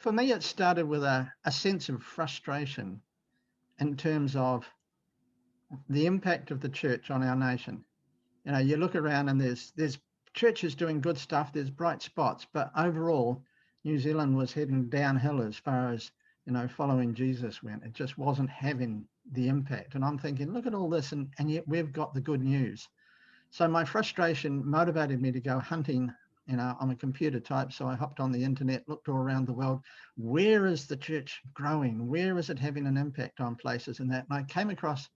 for me, it started with a sense of frustration in terms of the impact of the church on our nation. You know, you look around and there's churches doing good stuff, there's bright spots, but overall, New Zealand was heading downhill as far as, you know, following Jesus went. It just wasn't having the impact. And I'm thinking, look at all this, and yet we've got the good news. So my frustration motivated me to go hunting. You know, I'm a computer type, so I hopped on the internet, looked all around the world. Where is the church growing? Where is it having an impact on places and that? And I came across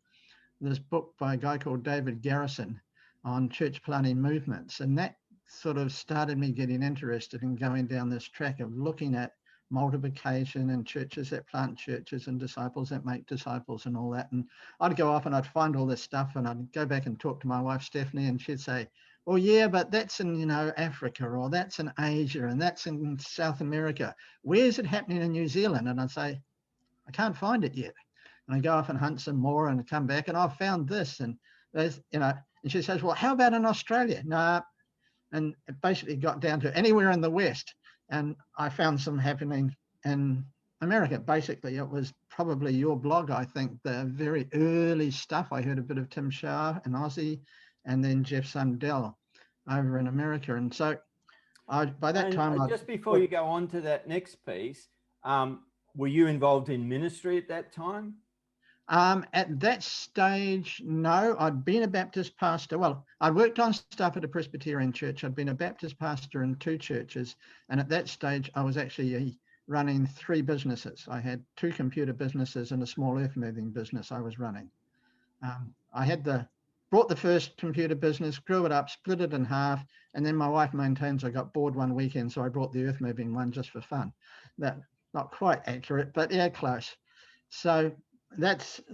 this book by a guy called David Garrison on church planting movements. And that sort of started me getting interested in going down this track of looking at multiplication and churches that plant churches and disciples that make disciples and all that. And I'd go off and I'd find all this stuff and I'd go back and talk to my wife, Stephanie, and she'd say, well, yeah, but that's in, you know, Africa, or that's in Asia, and that's in South America. Where's it happening in New Zealand? And I'd say, I can't find it yet. And I go off and hunt some more and come back and I've found this. And there's, you know, and she says, well, how about in Australia? No. And it basically got down to anywhere in the West. And I found some happening in America. Basically, it was probably your blog, I think, the very early stuff. I heard a bit of Tim Shah and Aussie, and then Jeff Sundell over in America. And so by that time... Just before you go on to that next piece, were you involved in ministry at that time? At that stage, no. I'd been a Baptist pastor. Well, I worked on stuff at a Presbyterian church. I'd been a Baptist pastor in 2 churches. And at that stage, I was actually running 3 businesses. I had 2 computer businesses and a small earth moving business I was running. I had brought the first computer business, grew it up, split it in half. And then my wife maintains I got bored one weekend, so I brought the earth moving one just for fun. That not quite accurate, but yeah, close. So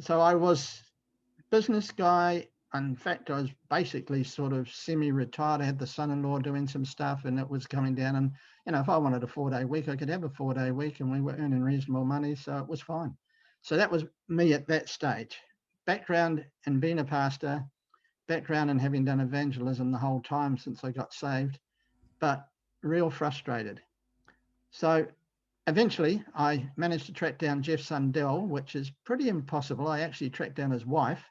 I was business guy. In fact, I was basically sort of semi-retired. I had the son-in-law doing some stuff and it was coming down. And, you know, if I wanted a 4-day week, I could have a 4-day week and we were earning reasonable money. So it was fine. So that was me at that stage. Background in being a pastor, background in having done evangelism the whole time since I got saved, but real frustrated. So eventually, I managed to track down Jeff Sundell, which is pretty impossible. I actually tracked down his wife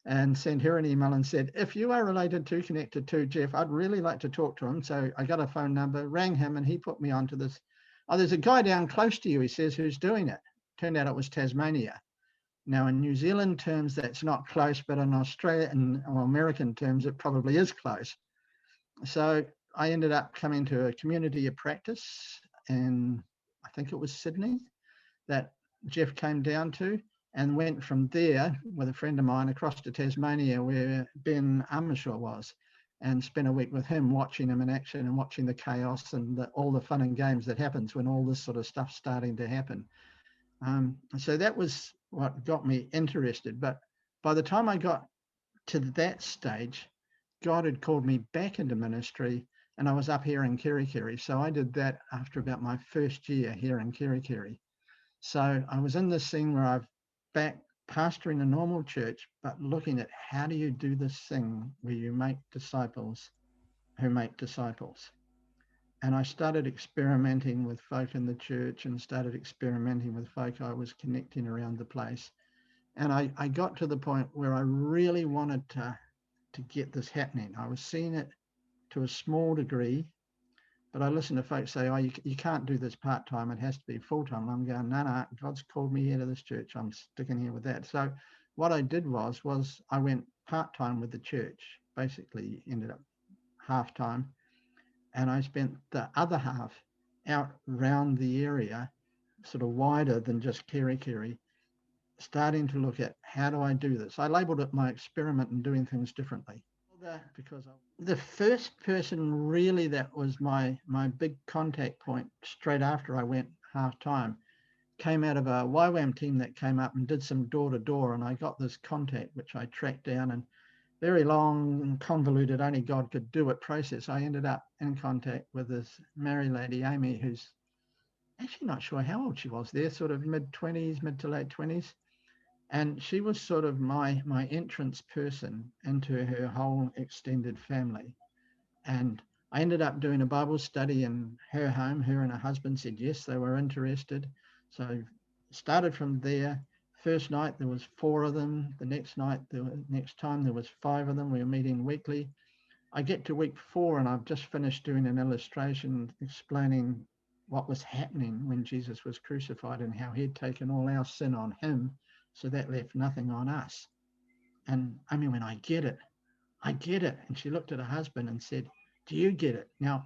and sent her an email and said, if you are related to, connected to Jeff, I'd really like to talk to him. So I got a phone number, rang him, and he put me onto this. Oh, there's a guy down close to you, he says, who's doing it. Turned out it was Tasmania. Now, in New Zealand terms, that's not close, but in Australian or American terms, it probably is close. So I ended up coming to a community of practice in, I think it was Sydney, that Jeff came down to, and went from there with a friend of mine across to Tasmania where Ben Armishaw was, and spent a week with him, watching him in action and watching the chaos and all the fun and games that happens when all this sort of stuff's starting to happen. So that was what got me interested. But by the time I got to that stage, God had called me back into ministry, and I was up here in Kerikeri. So I did that after about my first year here in Kerikeri. So I was in this scene where I've back pastoring a normal church, but looking at how do you do this thing where you make disciples who make disciples. And I started experimenting with folk in the church and started experimenting with folk I was connecting around the place. And I got to the point where I really wanted to get this happening. I was seeing it to a small degree, but I listened to folks say, oh, you can't do this part-time, it has to be full-time. I'm going, no, God's called me here to this church. I'm sticking here with that. So what I did was I went part-time with the church, basically ended up half-time. And I spent the other half out around the area, sort of wider than just Kerikeri, starting to look at how do I do this? I labeled it my experiment in doing things differently. Because the first person really that was my big contact point straight after I went half-time came out of a YWAM team that came up and did some door-to-door, and I got this contact, which I tracked down, and very long and convoluted, only God could do it process. I ended up in contact with this married lady, Amy, who's actually not sure how old she was there, sort of mid-20s, mid to late 20s. And she was sort of my entrance person into her whole extended family. And I ended up doing a Bible study in her home. Her and her husband said yes, they were interested. So started from there. First night there was 4 of them. The next night, next time there was 5 of them. We were meeting weekly. I get to week 4 and I've just finished doing an illustration explaining what was happening when Jesus was crucified and how he'd taken all our sin on him, so that left nothing on us. And I mean, when I get it. And she looked at her husband and said, do you get it? Now,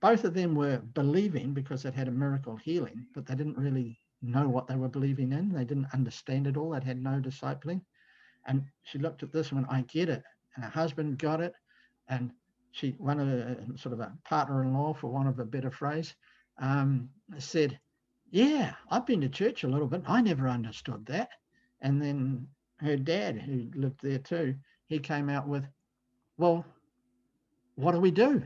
both of them were believing because it had a miracle healing, but they didn't really know what they were believing in. They didn't understand it all. They'd had no discipling. And she looked at this and went, I get it. And her husband got it. And one of the sort of a partner-in-law, for want of a better phrase, said, yeah, I've been to church a little bit. I never understood that. And then her dad, who lived there too, he came out with, well, what do we do?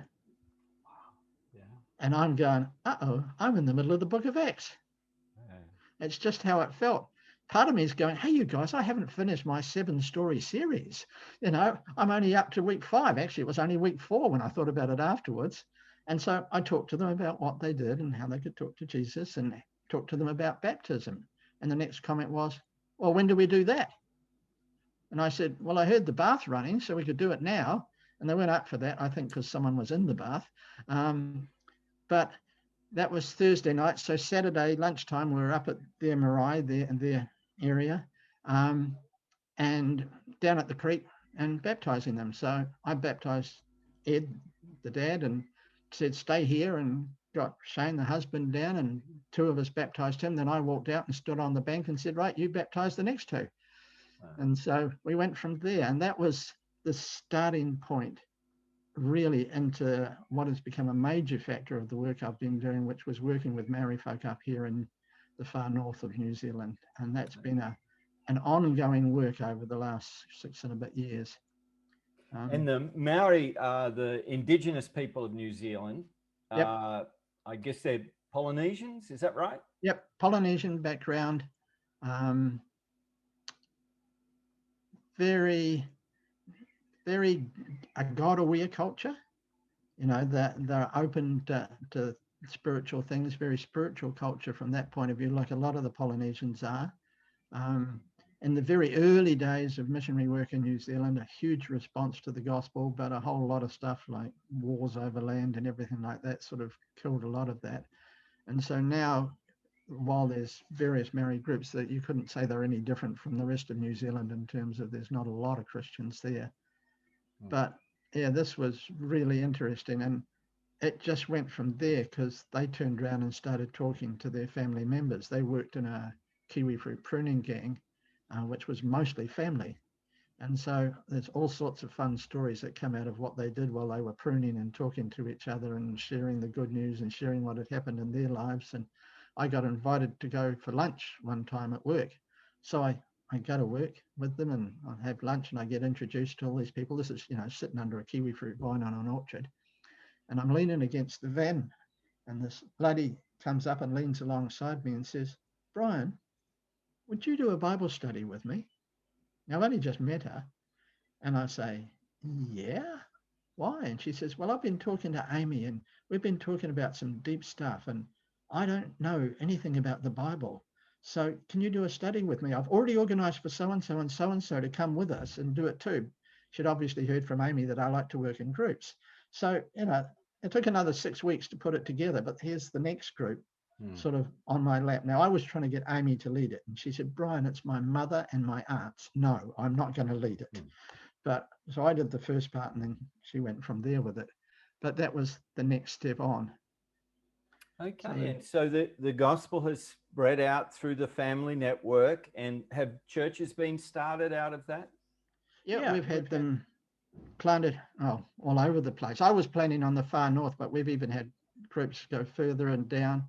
Yeah. And I'm going, I'm in the middle of the book of Acts. Yeah. It's just how it felt. Part of me is going, hey, you guys, I haven't finished my 7-story series. I'm only up to week 5. Actually, it was only week 4 when I thought about it afterwards. And so I talked to them about what they did and how they could talk to Jesus, and talked to them about baptism. And the next comment was, well, when do we do that? And I said, well, I heard the bath running, so we could do it now. And they went up for that, I think, because someone was in the bath. But that was Thursday night. So Saturday lunchtime, we were up at their marae, their area, and down at the creek and baptizing them. So I baptized Ed, the dad, and said, stay here, and got Shane, the husband, down, and 2 of us baptized him. Then I walked out and stood on the bank and said, right, you baptize the next 2. Wow. And so we went from there. And that was the starting point really into what has become a major factor of the work I've been doing, which was working with Maori folk up here in the far north of New Zealand. And that's been an ongoing work over the last 6 and a bit years. And the Maori are the indigenous people of New Zealand. Yep. I guess they're Polynesians, is that right? Yep, Polynesian background. Very a God-aware culture. That they're open to spiritual things, very spiritual culture from that point of view, like a lot of the Polynesians are. In the very early days of missionary work in New Zealand, a huge response to the gospel, but a whole lot of stuff like wars over land and everything like that sort of killed a lot of that. And so now, while there's various Maori groups, that you couldn't say they're any different from the rest of New Zealand in terms of there's not a lot of Christians there. But yeah, this was really interesting. And it just went from there because they turned around and started talking to their family members. They worked in a kiwi fruit pruning gang, which was mostly family. And so there's all sorts of fun stories that come out of what they did while they were pruning and talking to each other and sharing the good news and sharing what had happened in their lives. And I got invited to go for lunch one time at work. So I go to work with them and I have lunch and I get introduced to all these people. This is, sitting under a kiwi fruit vine on an orchard. And I'm leaning against the van and this lady comes up and leans alongside me and says, Brian, would you do a Bible study with me? Now, I've only just met her. And I say, yeah, why? And she says, well, I've been talking to Amy and we've been talking about some deep stuff and I don't know anything about the Bible. So can you do a study with me? I've already organized for so-and-so and so-and-so to come with us and do it too. She'd obviously heard from Amy that I like to work in groups. So, it took another 6 weeks to put it together, but here's the next group sort of on my lap. Now, I was trying to get Amy to lead it. And she said, Brian, it's my mother and my aunts. No, I'm not going to lead it. But so I did the first part and then she went from there with it. But that was the next step on. Okay. And so the gospel has spread out through the family network, and have churches been started out of that? Yeah, we've had them planted all over the place. I was planning on the far north, but we've even had groups go further and down.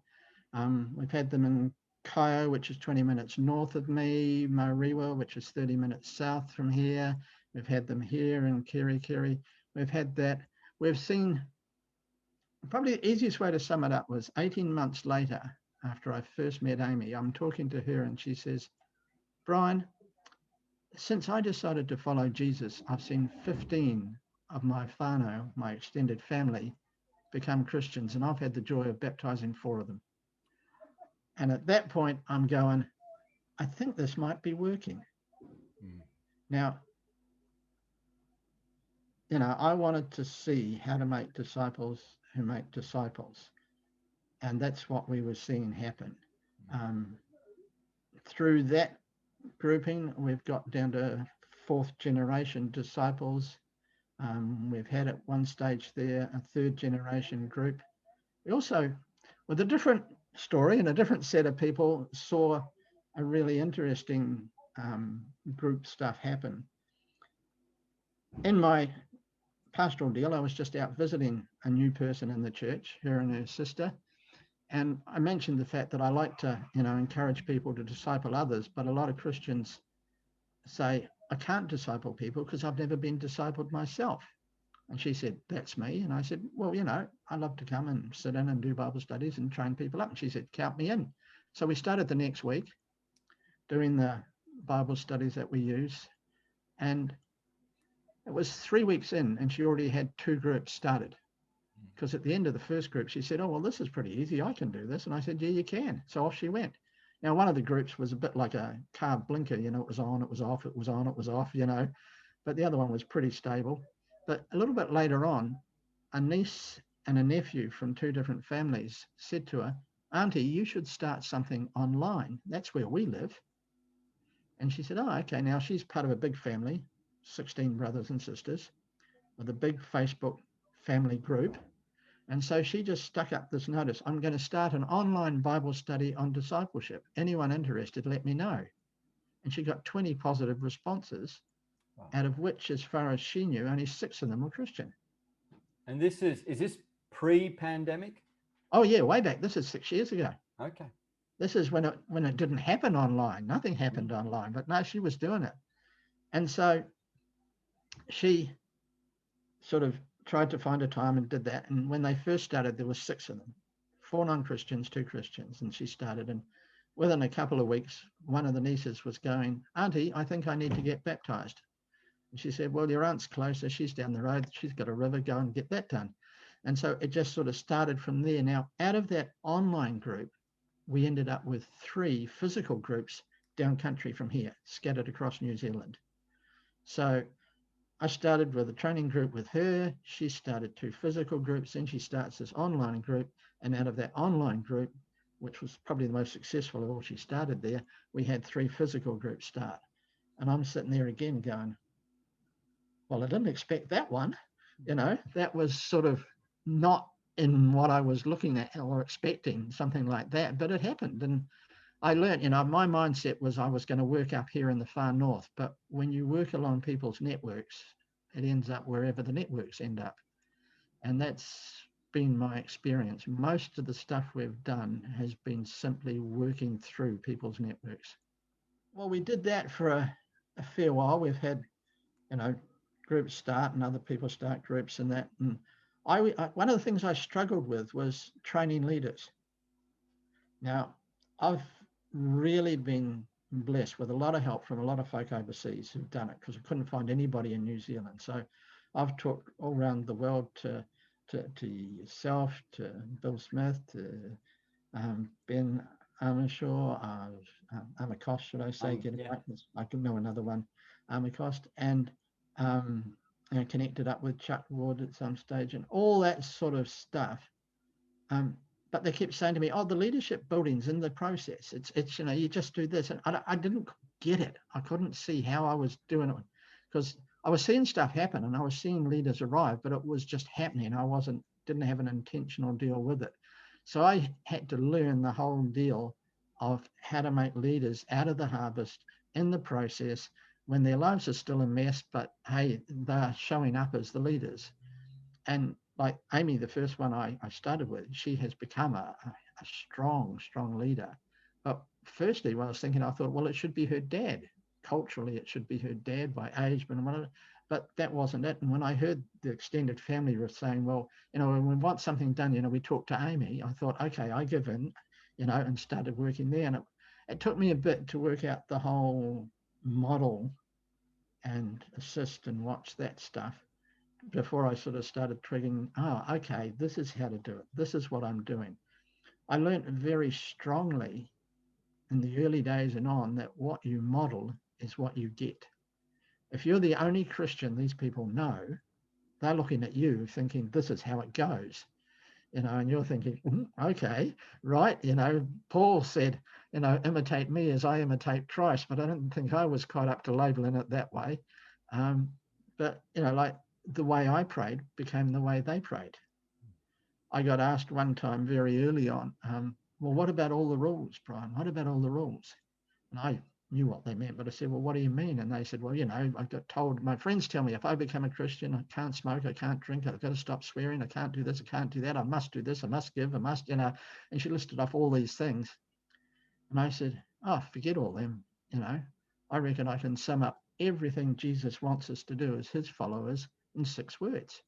We've had them in Kaio, which is 20 minutes north of me, Mariwa, which is 30 minutes south from here. We've had them here in Kerikeri. We've had that. We've seen, probably the easiest way to sum it up was 18 months later, after I first met Amy, I'm talking to her and she says, Brian, since I decided to follow Jesus, I've seen 15 of my whānau, my extended family, become Christians, and I've had the joy of baptizing 4 of them. And at that point, I'm going, I think this might be working. Now, I wanted to see how to make disciples who make disciples. And that's what we were seeing happen. Through that grouping, we've got down to 4th generation disciples. We've had at one stage there a 3rd generation group. We also, with a different story and a different set of people, saw a really interesting group stuff happen. In my pastoral deal, I was just out visiting a new person in the church, her and her sister. And I mentioned the fact that I like to, encourage people to disciple others, but a lot of Christians say, I can't disciple people because I've never been discipled myself. And she said, that's me. And I said, well, I love to come and sit in and do Bible studies and train people up. And she said, count me in. So we started the next week doing the Bible studies that we use. And it was 3 weeks in, and she already had 2 groups started. Because at the end of the first group, she said, oh, well, this is pretty easy. I can do this. And I said, yeah, you can. So off she went. Now, one of the groups was a bit like a car blinker. It was on, it was off, it was on, it was off, But the other one was pretty stable. But a little bit later on, a niece and a nephew from 2 different families said to her, Auntie, you should start something online. That's where we live. And she said, oh, okay. Now, she's part of a big family, 16 brothers and sisters, with a big Facebook family group. And so she just stuck up this notice, I'm going to start an online Bible study on discipleship. Anyone interested, let me know. And she got 20 positive responses, out of which, as far as she knew, only 6 of them were Christian. And is this pre-pandemic? Oh, yeah, way back. This is 6 years ago. Okay. This is when it didn't happen online. Nothing happened online, but no, she was doing it. And so she sort of tried to find a time and did that. And when they first started, there were 6 of them, 4 non-Christians, 2 Christians. And she started, and within a couple of weeks, one of the nieces was going, Auntie, I think I need to get baptized. And she said, well, your aunt's closer. She's down the road. She's got a river. Go and get that done. And so it just sort of started from there. Now, out of that online group, we ended up with 3 physical groups down country from here, scattered across New Zealand. So I started with a training group with her. She started 2 physical groups. Then she starts this online group. And out of that online group, which was probably the most successful of all she started there, we had 3 physical groups start. And I'm sitting there again going, well, I didn't expect that one. That was sort of not in what I was looking at or expecting, something like that. But it happened. And I learned, my mindset was I was going to work up here in the far north. But when you work along people's networks, it ends up wherever the networks end up. And that's been my experience. Most of the stuff we've done has been simply working through people's networks. Well, we did that for a fair while. We've had, groups start and other people start groups and that. And one of the things I struggled with was training leaders. Now, I've really been blessed with a lot of help from a lot of folk overseas who've done it, because I couldn't find anybody in New Zealand. So I've talked all around the world to yourself, to Bill Smith, to Ben Armishaw, Armacost, should I say, get it right? I can know another one, Armacost, and connected up with Chuck Ward at some stage and all that sort of stuff. But they kept saying to me, oh, the leadership building's in the process. It's you just do this. And I didn't get it. I couldn't see how I was doing it, because I was seeing stuff happen and I was seeing leaders arrive, but it was just happening. I didn't have an intentional deal with it. So I had to learn the whole deal of how to make leaders out of the harvest in the process when their lives are still a mess, but hey, they're showing up as the leaders. And like Amy, the first one I started with, she has become a strong leader. But firstly, when I was thinking, I thought, well, it should be her dad. Culturally, it should be her dad by age, but that wasn't it. And when I heard the extended family were saying, well, when we want something done, we talk to Amy, I thought, okay, I give in, and started working there. And it took me a bit to work out the whole model and assist and watch that stuff. before I sort of started triggering, oh, okay, this is how to do it. This is what I'm doing. I learned very strongly in the early days and on that what you model is what you get. If you're the only Christian these people know, they're looking at you thinking, this is how it goes. And you're thinking, okay, right. Paul said, imitate me as I imitate Christ, but I don't think I was quite up to labeling it that way. But, like the way I prayed became the way they prayed. I got asked one time very early on, well, what about all the rules, Brian? What about all the rules? And I knew what they meant, but I said, well, what do you mean? And they said, well, I got told, my friends tell me if I become a Christian, I can't smoke, I can't drink, I've got to stop swearing, I can't do this, I can't do that, I must do this, I must give, I must, and she listed off all these things. And I said, oh, forget all them, I reckon I can sum up everything Jesus wants us to do as his followers in 6 words.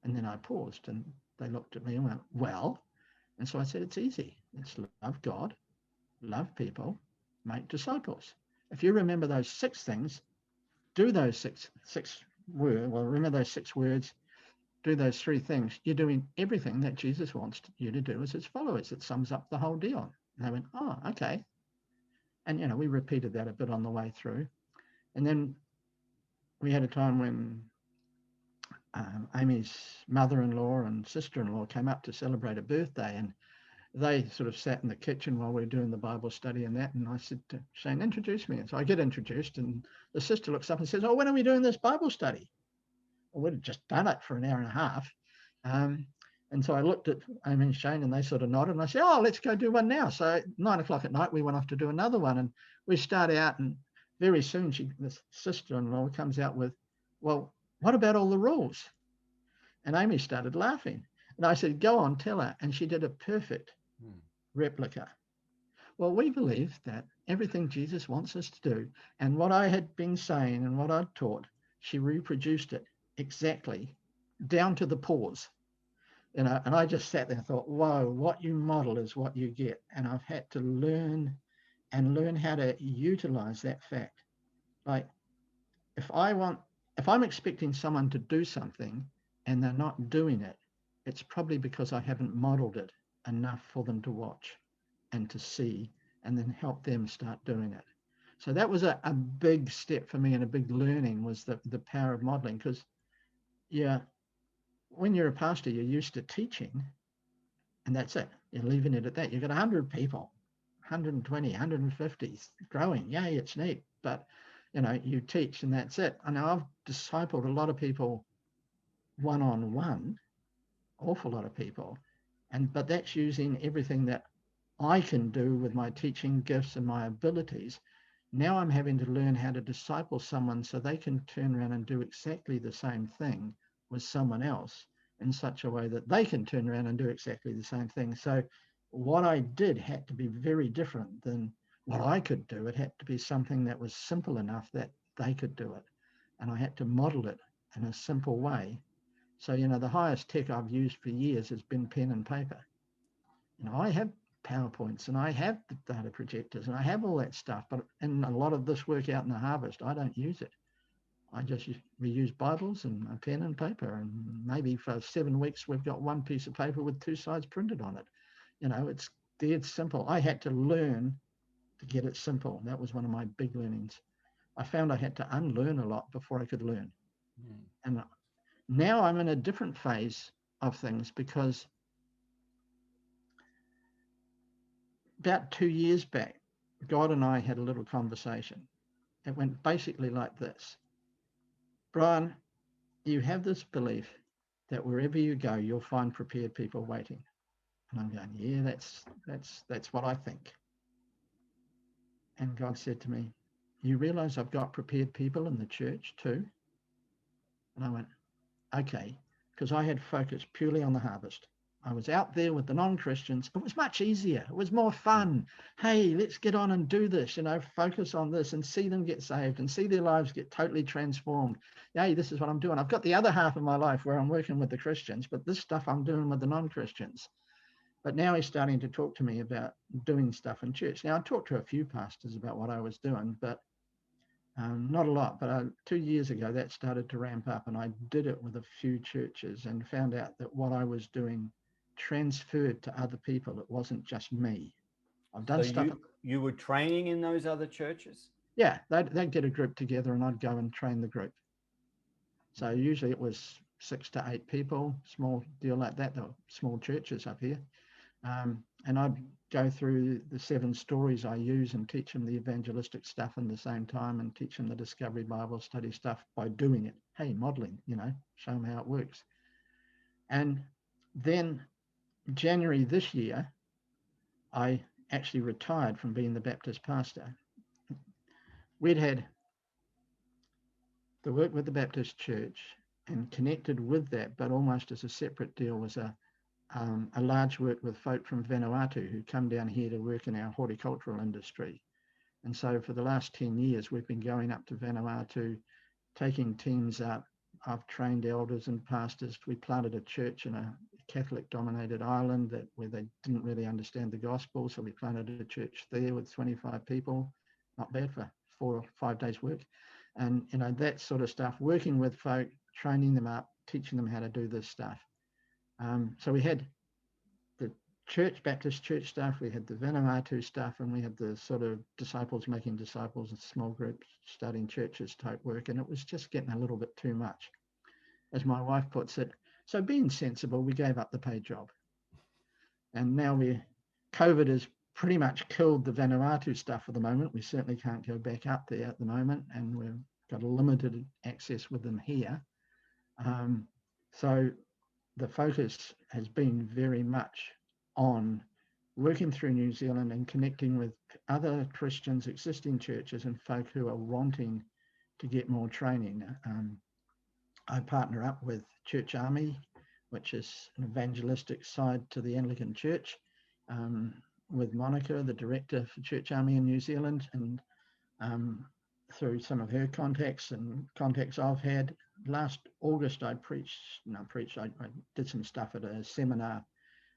And then I paused and they looked at me and went, well, and so I said, it's easy. It's love God, love people, make disciples. If you remember those 6 things, do those six words. Well, remember those 6 words, do those 3 things. You're doing everything that Jesus wants you to do as his followers. It sums up the whole deal. And they went, oh, okay. And, we repeated that a bit on the way through. And then we had a time when Amy's mother-in-law and sister-in-law came up to celebrate a birthday, and they sort of sat in the kitchen while we were doing the Bible study and that. And I said to Shane, introduce me. And so I get introduced, and the sister looks up and says, oh, when are we doing this Bible study? Well, we'd just done it for an hour and a half. And so I looked at Amy and Shane, and they sort of nodded. And I said, oh, let's go do one now. So at 9 o'clock at night, we went off to do another one. And we start out, and very soon this sister-in-law comes out with, well, what about all the rules? And Amy started laughing. And I said, go on, tell her. And she did a perfect replica. Well, we believe that everything Jesus wants us to do, and what I had been saying and what I'd taught, she reproduced it exactly down to the pause. And I just sat there and thought, whoa, what you model is what you get. And I've had to learn how to utilize that fact. Like, if I'm expecting someone to do something and they're not doing it, it's probably because I haven't modeled it enough for them to watch and to see, and then help them start doing it. So that was a big step for me, and a big learning was the power of modeling. Because when you're a pastor, you're used to teaching, and that's it. You're leaving it at that. You've got 100 people, 120, 150, growing. Yay, it's neat. But, you teach and that's it. I know I've discipled a lot of people one-on-one, awful lot of people. But that's using everything that I can do with my teaching gifts and my abilities. Now I'm having to learn how to disciple someone so they can turn around and do exactly the same thing with someone else in such a way that they can turn around and do exactly the same thing. So what I did had to be very different than what I could do. It had to be something that was simple enough that they could do it. And I had to model it in a simple way. So, the highest tech I've used for years has been pen and paper. I have PowerPoints and I have the data projectors and I have all that stuff, but in a lot of this work out in the harvest, I don't use it. We use Bibles and a pen and paper, and maybe for 7 weeks we've got one piece of paper with 2 sides printed on it. It's dead simple. I had to learn to get it simple. That was one of my big learnings. I found I had to unlearn a lot before I could learn. And now I'm in a different phase of things, because about 2 years back, God and I had a little conversation. It went basically like this. Brian, you have this belief that wherever you go, you'll find prepared people waiting. And I'm going, yeah, that's what I think. And God said to me, you realize I've got prepared people in the church too? And I went, okay, because I had focused purely on the harvest. I was out there with the non-Christians. It was much easier. It was more fun. Hey, let's get on and do this, focus on this and see them get saved and see their lives get totally transformed. Hey, this is what I'm doing. I've got the other half of my life where I'm working with the Christians, but this stuff I'm doing with the non-Christians. But now he's starting to talk to me about doing stuff in church. Now, I talked to a few pastors about what I was doing, but Not a lot, but 2 years ago that started to ramp up, and I did it with a few churches and found out that what I was doing transferred to other people. It wasn't just me. I've done So stuff. you were training in those other churches? Yeah, they'd get a group together and I'd go and train the group. So usually it was 6 to 8 people, small deal like that. There were small churches up here. And I'd go through the 7 stories I use and teach them the evangelistic stuff in the same time, and teach them the Discovery Bible study stuff by doing it. Hey, modeling, show them how it works. And then January this year, I actually retired from being the Baptist pastor. We'd had the work with the Baptist church, and connected with that, but almost as a separate deal, was a large work with folk from Vanuatu who come down here to work in our horticultural industry. And so for the last 10 years, we've been going up to Vanuatu, taking teams up. I've trained elders and pastors. We planted a church in a Catholic-dominated island where they didn't really understand the gospel, so we planted a church there with 25 people. Not bad for 4 or 5 days' work. And, that sort of stuff, working with folk, training them up, teaching them how to do this stuff. So we had the Baptist church stuff, we had the Vanuatu stuff, and we had the sort of disciples making disciples and small groups starting churches type work. And it was just getting a little bit too much. As my wife puts it, so being sensible, we gave up the paid job. And now COVID has pretty much killed the Vanuatu stuff for the moment. We certainly can't go back up there at the moment, and we've got a limited access with them here. So the focus has been very much on working through New Zealand and connecting with other Christians, existing churches, and folk who are wanting to get more training. I partner up with Church Army, which is an evangelistic side to the Anglican Church, with Monica, the director for Church Army in New Zealand, and through some of her contacts and contacts I've had. Last August, I did some stuff at a seminar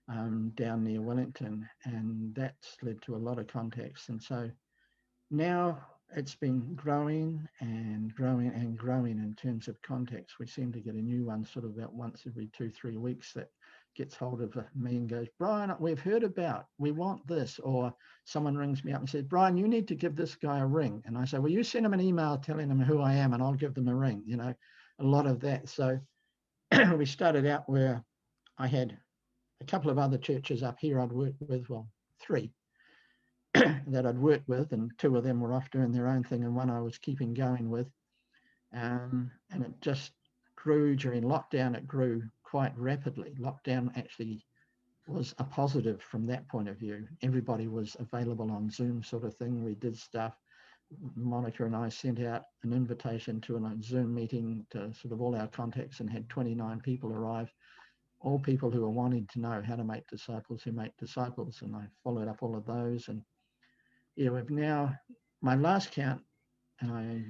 down near Wellington, and that's led to a lot of contacts. And so now it's been growing and growing and growing in terms of contacts. We seem to get a new one sort of about once every 2-3 weeks that gets hold of me and goes, Brian, we've heard about, we want this. Or someone rings me up and says, Brian, you need to give this guy a ring. And I say, well, you send him an email telling him who I am and I'll give them a ring, a lot of that. So we started out where I had a couple of other churches up here I'd worked with, well, 3 that I'd worked with, and 2 of them were off doing their own thing, and one I was keeping going with. And it just grew during lockdown. It grew quite rapidly. Lockdown actually was a positive from that point of view. Everybody was available on Zoom sort of thing. We did stuff. Monica and I sent out an invitation to a Zoom meeting to sort of all our contacts, and had 29 people arrive, all people who are wanting to know how to make disciples who make disciples. And I followed up all of those. And yeah, we've now, my last count, and I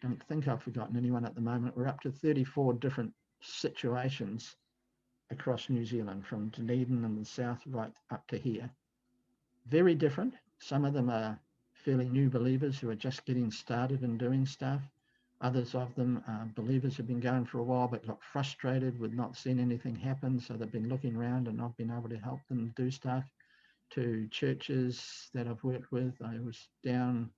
don't think I've forgotten anyone at the moment, we're up to 34 different situations across New Zealand, from Dunedin in the south right up to here. Very different. Some of them are fairly new believers who are just getting started and doing stuff. Others of them are believers who've been going for a while but got frustrated with not seeing anything happen, so they've been looking around and I've been able to help them do stuff. To churches that I've worked with, I was down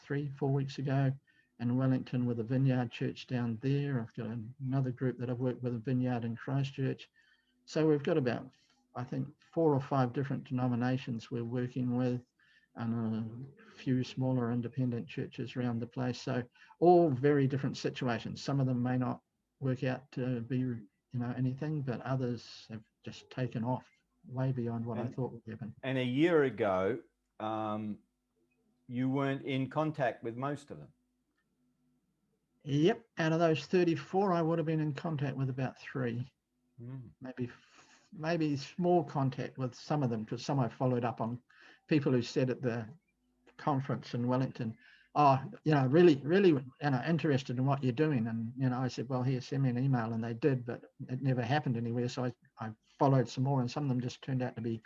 3-4 weeks ago in Wellington with a Vineyard church down there. I've got another group that I've worked with, a Vineyard in Christchurch. So we've got about, I think, 4 or 5 different denominations we're working with, and a few smaller independent churches around the place. So all very different situations. Some of them may not work out to be, anything, but others have just taken off way beyond what I thought would happen. And a year ago, you weren't in contact with most of them. Yep, out of those 34, I would have been in contact with about 3. Maybe small contact with some of them, because some I followed up on people who said at the conference in Wellington, really, interested in what you're doing. And, I said, well, here, send me an email. And they did, but it never happened anywhere. So I followed some more, and some of them just turned out to be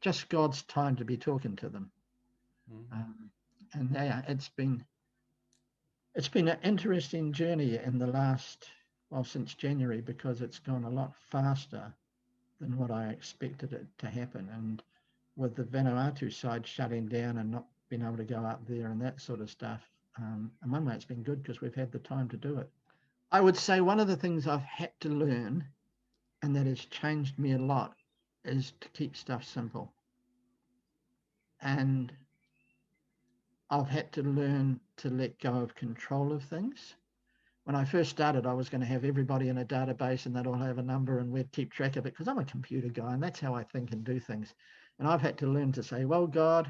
just God's time to be talking to them. And yeah, it's been It's been an interesting journey in the last, well, since January, because it's gone a lot faster than what I expected it to happen. And with the Vanuatu side shutting down and not being able to go up there and that sort of stuff, in one way it's been good because we've had the time to do it. I would say one of the things I've had to learn, and that has changed me a lot, is to keep stuff simple. And I've had to learn to let go of control of things. When I first started, I was going to have everybody in a database and they'd all have a number and we'd keep track of it because I'm a computer guy and that's how I think and do things. And I've had to learn to say, well, God,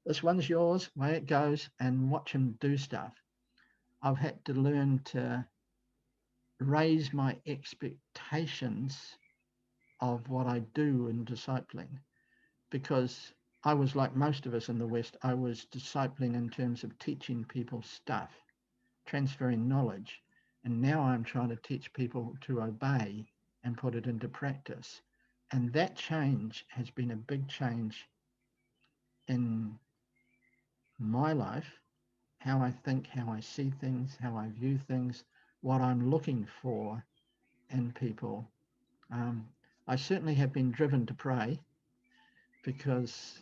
this one's yours, way it goes, and watch him do stuff. I've had to learn to raise my expectations of what I do in discipling, because I was like most of us in the West, I was discipling in terms of teaching people stuff, transferring knowledge. And now I'm trying to teach people to obey and put it into practice. And that change has been a big change in my life, how I think, how I see things, how I view things, what I'm looking for in people. I certainly have been driven to pray because,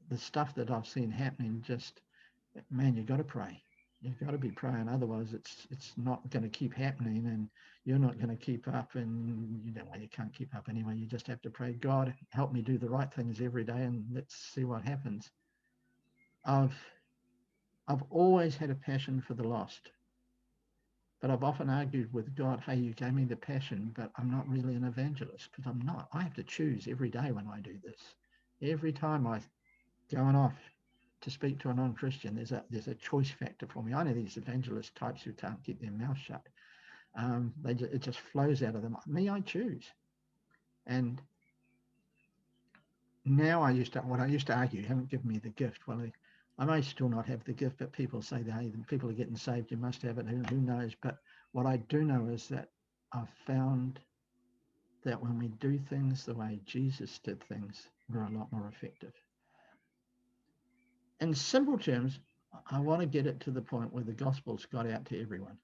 the stuff that I've seen happening, just, man, you've got to pray. You've got to be praying. Otherwise, it's not going to keep happening and you're not going to keep up. And you can't keep up anyway. You just have to pray, God, help me do the right things every day and let's see what happens. I've always had a passion for the lost, but I've often argued with God, hey, you gave me the passion, but I'm not really an evangelist because I'm not. I have to choose every day when I do this. Every time I going off to speak to a non-Christian, there's a choice factor for me. I know these evangelist types who can't keep their mouth shut. It just flows out of them. Me, I choose. And now I used to argue, you haven't given me the gift. Well, I may still not have the gift, but people say that, hey, people are getting saved, you must have it, who knows? But what I do know is that I've found that when we do things the way Jesus did things, we're a lot more effective. In simple terms, I want to get it to the point where the gospel's got out to everyone.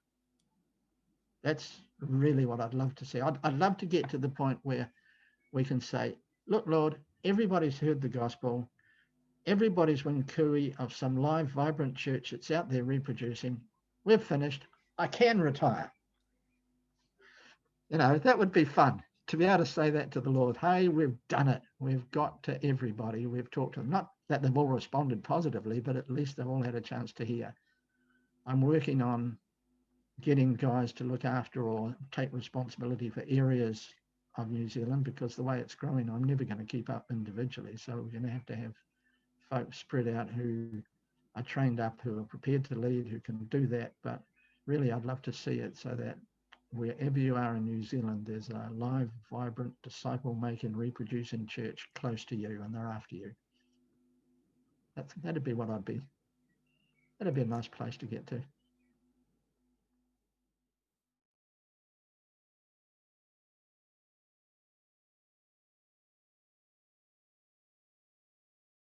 That's really what I'd love to see. I'd love to get to the point where we can say, look, Lord, everybody's heard the gospel. Everybody's win cooey of some live, vibrant church that's out there reproducing. We're finished. I can retire. That would be fun to be able to say that to the Lord. Hey, we've done it. We've got to everybody. We've talked to them. Not that they've all responded positively, but at least they've all had a chance to hear. I'm working on getting guys to look after or take responsibility for areas of New Zealand, because the way it's growing, I'm never going to keep up individually. So we're going to have folks spread out who are trained up, who are prepared to lead, who can do that. But really, I'd love to see it so that wherever you are in New Zealand, there's a live, vibrant, disciple-making, reproducing church close to you, and they're after you. That'd be what that'd be a nice place to get to.